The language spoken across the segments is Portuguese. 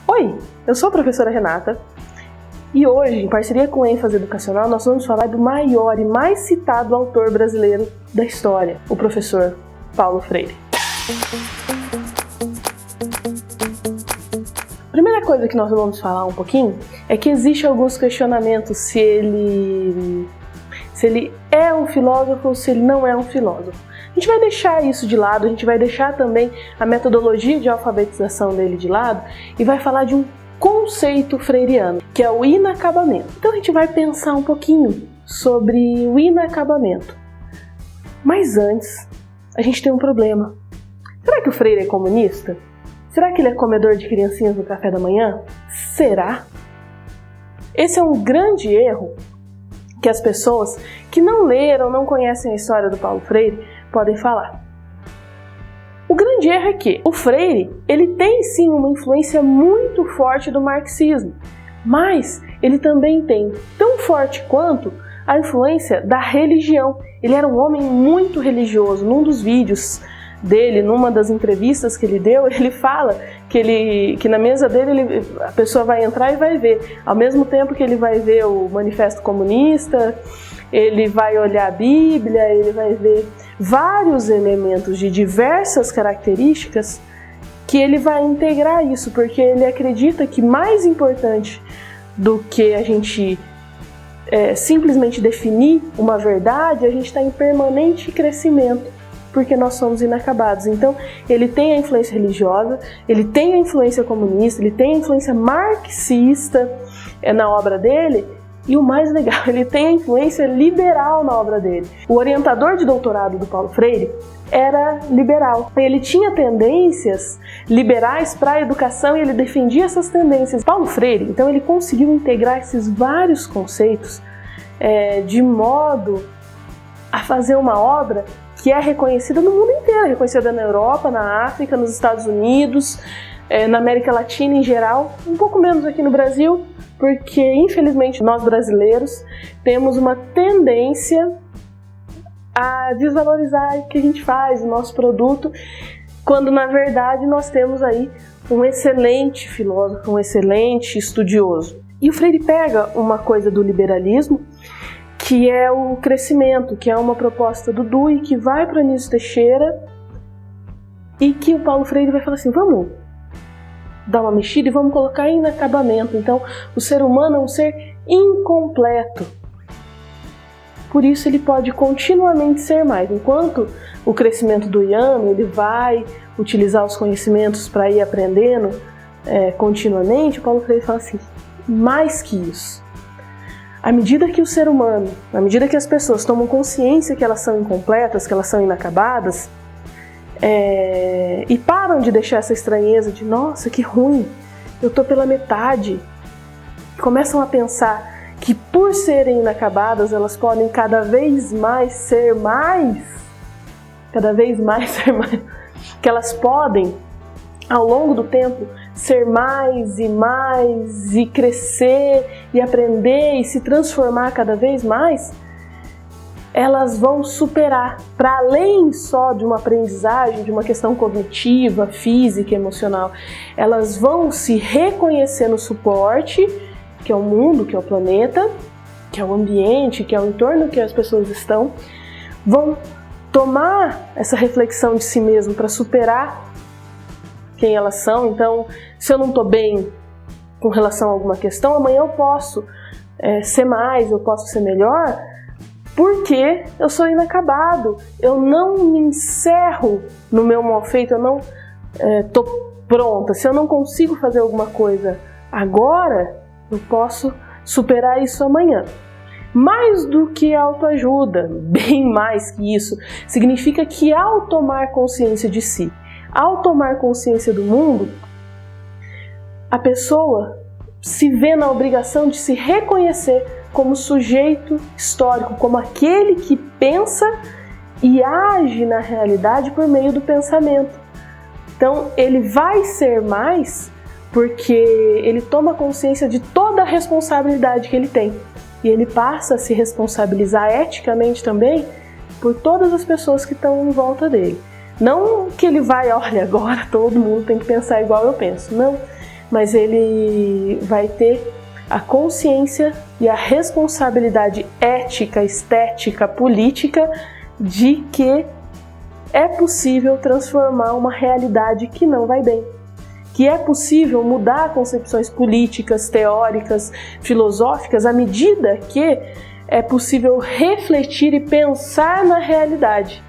Oi, eu sou a professora Renata e hoje, em parceria com a ênfase educacional, nós vamos falar do maior e mais citado autor brasileiro da história, o professor Paulo Freire. A primeira coisa que nós vamos falar um pouquinho é que existem alguns questionamentos se ele é um filósofo ou se ele não é um filósofo. A gente vai deixar isso de lado, a gente vai deixar também a metodologia de alfabetização dele de lado e vai falar de um conceito freiriano, que é o inacabamento. Então a gente vai pensar um pouquinho sobre o inacabamento. Mas antes, a gente tem um problema. Será que o Freire é comunista? Será que ele é comedor de criancinhas no café da manhã? Será? Esse é um grande erro que as pessoas que não leram, não conhecem a história do Paulo Freire, podem falar. O grande erro é que o Freire, ele tem sim uma influência muito forte do marxismo, mas ele também tem tão forte quanto a influência da religião. Ele era um homem muito religioso. Num dos vídeos dele, numa das entrevistas que ele deu, ele fala que na mesa dele a pessoa vai entrar e vai ver, ao mesmo tempo que ele vai ver o Manifesto Comunista, ele vai olhar a Bíblia, ele vai ver vários elementos de diversas características que ele vai integrar isso, porque ele acredita que mais importante do que a gente simplesmente definir uma verdade, a gente está em permanente crescimento, porque nós somos inacabados. Então, ele tem a influência religiosa, ele tem a influência comunista, ele tem a influência marxista na obra dele, e o mais legal, ele tem a influência liberal na obra dele. O orientador de doutorado do Paulo Freire era liberal. Ele tinha tendências liberais para a educação e ele defendia essas tendências. Paulo Freire, então, ele conseguiu integrar esses vários conceitos de modo a fazer uma obra que é reconhecida no mundo inteiro, reconhecida na Europa, na África, nos Estados Unidos, na América Latina em geral, um pouco menos aqui no Brasil, porque infelizmente nós brasileiros temos uma tendência a desvalorizar o que a gente faz, o nosso produto, quando na verdade nós temos aí um excelente filósofo, um excelente estudioso. E o Freire pega uma coisa do liberalismo, que é o crescimento, que é uma proposta do Dewey, que vai para Anísio Teixeira e que o Paulo Freire vai falar assim, vamos dar uma mexida e vamos colocar em inacabamento. Então, o ser humano é um ser incompleto. Por isso ele pode continuamente ser mais. Enquanto o crescimento deweyano, ele vai utilizar os conhecimentos para ir aprendendo continuamente, o Paulo Freire fala assim, mais que isso. À medida que o ser humano, à medida que as pessoas tomam consciência que elas são incompletas, que elas são inacabadas, e param de deixar essa estranheza de nossa, que ruim, eu tô pela metade, começam a pensar que por serem inacabadas elas podem cada vez mais ser mais, que elas podem ao longo do tempo ser mais e crescer e aprender e se transformar cada vez mais, elas vão superar, para além só de uma aprendizagem, de uma questão cognitiva, física, emocional, elas vão se reconhecer no suporte, que é o mundo, que é o planeta, que é o ambiente, que é o entorno que as pessoas estão, vão tomar essa reflexão de si mesmo para superar quem elas são. Então, se eu não estou bem com relação a alguma questão, amanhã eu posso ser mais, eu posso ser melhor, porque eu sou inacabado, eu não me encerro no meu mal feito, eu não estou pronta. Se eu não consigo fazer alguma coisa agora, eu posso superar isso amanhã. Mais do que autoajuda, bem mais que isso, significa que ao tomar consciência de si, ao tomar consciência do mundo, a pessoa se vê na obrigação de se reconhecer como sujeito histórico, como aquele que pensa e age na realidade por meio do pensamento. Então, ele vai ser mais porque ele toma consciência de toda a responsabilidade que ele tem. E ele passa a se responsabilizar eticamente também por todas as pessoas que estão em volta dele. Não que ele vai, olha, agora todo mundo tem que pensar igual eu penso. Não, mas ele vai ter a consciência e a responsabilidade ética, estética, política de que é possível transformar uma realidade que não vai bem, que é possível mudar concepções políticas, teóricas, filosóficas, à medida que é possível refletir e pensar na realidade.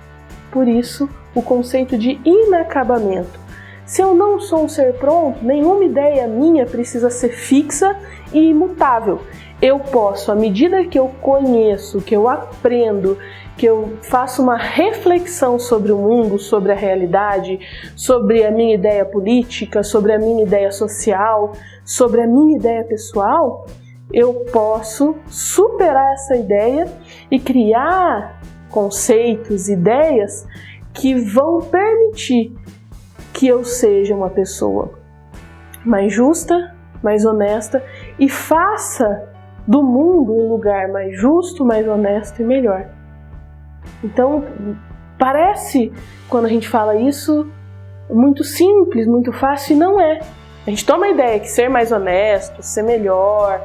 Por isso, o conceito de inacabamento. Se eu não sou um ser pronto, nenhuma ideia minha precisa ser fixa e imutável. Eu posso, à medida que eu conheço, que eu aprendo, que eu faço uma reflexão sobre o mundo, sobre a realidade, sobre a minha ideia política, sobre a minha ideia social, sobre a minha ideia pessoal, eu posso superar essa ideia e criar conceitos, ideias que vão permitir que eu seja uma pessoa mais justa, mais honesta e faça do mundo um lugar mais justo, mais honesto e melhor. Então, parece, quando a gente fala isso, muito simples, muito fácil, e não é. A gente toma a ideia que ser mais honesto, ser melhor,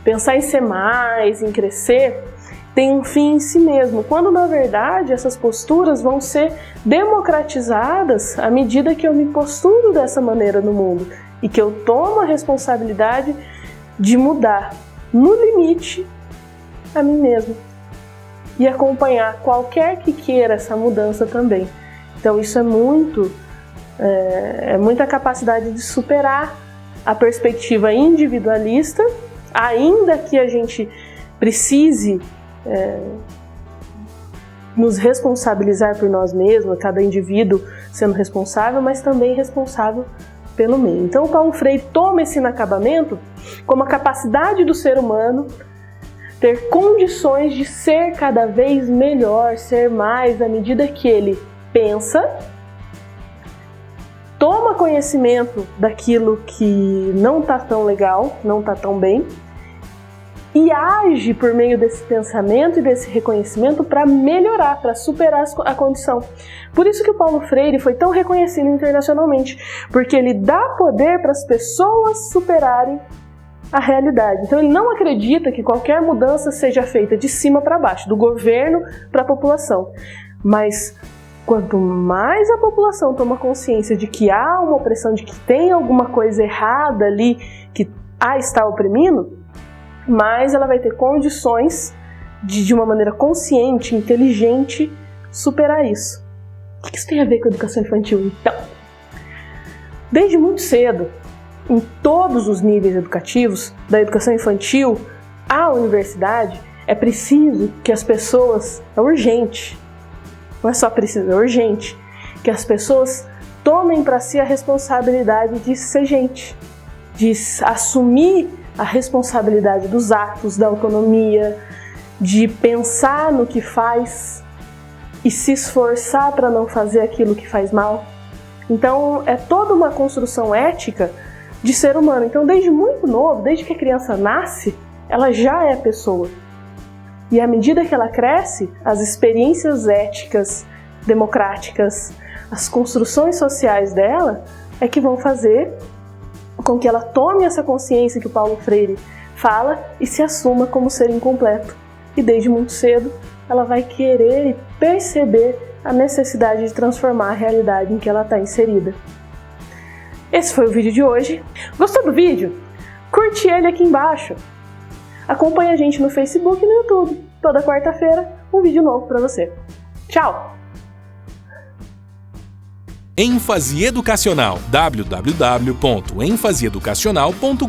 pensar em ser mais, em crescer, tem um fim em si mesmo, quando na verdade essas posturas vão ser democratizadas à medida que eu me posturo dessa maneira no mundo e que eu tomo a responsabilidade de mudar, no limite, a mim mesmo e acompanhar qualquer que queira essa mudança também. Então isso é muita capacidade de superar a perspectiva individualista, ainda que a gente precise nos responsabilizar por nós mesmos, cada indivíduo sendo responsável, mas também responsável pelo meio. Então o Paulo Freire toma esse inacabamento como a capacidade do ser humano ter condições de ser cada vez melhor, ser mais, à medida que ele pensa, toma conhecimento daquilo que não está tão legal, não está tão bem, e age por meio desse pensamento e desse reconhecimento para melhorar, para superar a condição. Por isso que o Paulo Freire foi tão reconhecido internacionalmente, porque ele dá poder para as pessoas superarem a realidade. Então ele não acredita que qualquer mudança seja feita de cima para baixo, do governo para a população. Mas quanto mais a população toma consciência de que há uma opressão, de que tem alguma coisa errada ali, que a está oprimindo, mais ela vai ter condições de uma maneira consciente, inteligente, superar isso. O que isso tem a ver com a educação infantil? Então, desde muito cedo, em todos os níveis educativos, da educação infantil à universidade, é preciso que as pessoas, é urgente, não é só preciso, é urgente, que as pessoas tomem para si a responsabilidade de ser gente, de assumir a responsabilidade dos atos, da autonomia, de pensar no que faz e se esforçar para não fazer aquilo que faz mal. Então, é toda uma construção ética de ser humano. Então, desde muito novo, desde que a criança nasce, ela já é pessoa. E à medida que ela cresce, as experiências éticas, democráticas, as construções sociais dela é que vão fazer com que ela tome essa consciência que o Paulo Freire fala e se assuma como ser incompleto. E desde muito cedo, ela vai querer e perceber a necessidade de transformar a realidade em que ela está inserida. Esse foi o vídeo de hoje. Gostou do vídeo? Curte ele aqui embaixo. Acompanhe a gente no Facebook e no YouTube. Toda quarta-feira, um vídeo novo para você. Tchau! ênfase educacional, www.enfaseeducacional.com.br